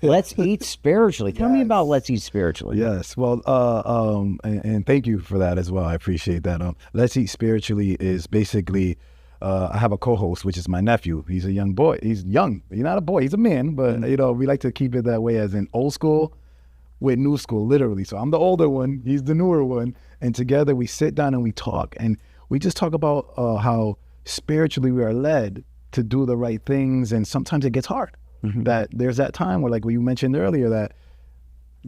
Let's Eat Spiritually. Tell me about Let's Eat Spiritually. Yes. Well, and thank you for that as well. I appreciate that. Let's Eat Spiritually is basically, I have a co-host, which is my nephew. He's a young boy. He's young. He's not a boy. He's a man, but we like to keep it that way, as in old school with new school, literally. So I'm the older one. He's the newer one. And together we sit down and we talk, and we just talk about how spiritually we are led to do the right things. And sometimes it gets hard. That there's that time where, like what you mentioned earlier, that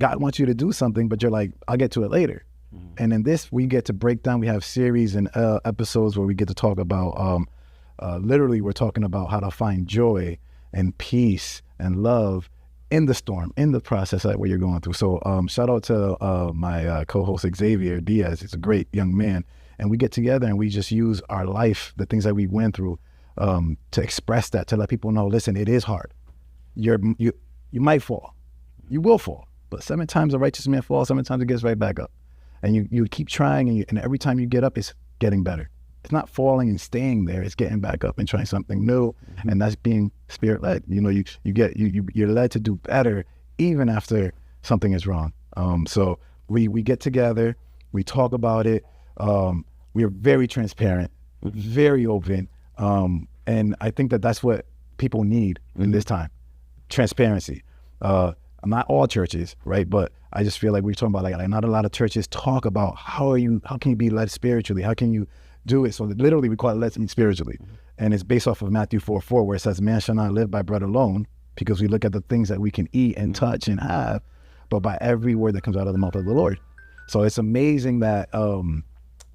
God wants you to do something, but you're like, I'll get to it later. And in this, we get to break down. We have series and episodes where we get to talk about, literally, we're talking about how to find joy and peace and love in the storm, in the process that what you're going through. So shout out to my co-host Xavier Diaz. He's a great young man. And we get together and we just use our life, the things that we went through, to express that, to let people know, listen, it is hard. You might fall. You will fall. But 7 times a righteous man falls, 7 times it gets right back up. And you keep trying, and every time you get up, it's getting better. It's not falling and staying there. It's getting back up and trying something new, and that's being spirit-led. You're led to do better even after something is wrong. So we get together, we talk about it. We are very transparent, very open, and I think that that's what people need in this time. Transparency. Not all churches, right? But I just feel like we're talking about like not a lot of churches talk about how can you be led spiritually? How can you do it? So literally we call it Let's Eat Spiritually. And it's based off of Matthew 4:4, where it says, man shall not live by bread alone, because we look at the things that we can eat and touch and have, but by every word that comes out of the mouth of the Lord. So it's amazing that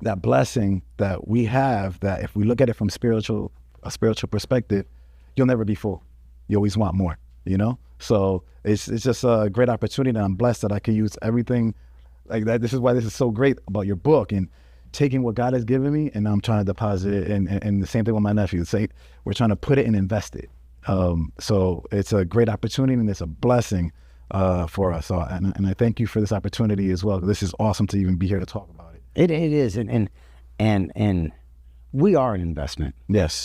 that blessing that we have, that if we look at it from a spiritual perspective, you'll never be full. You always want more, So it's just a great opportunity, and I'm blessed that I can use everything like that. This is why this is so great about your book, and taking what God has given me, and I'm trying to deposit it, and the same thing with my nephew. We're trying to put it and invest it. So it's a great opportunity, and it's a blessing for us. So, and I thank you for this opportunity as well. This is awesome to even be here to talk about it. It is, and we are an investment. Yes.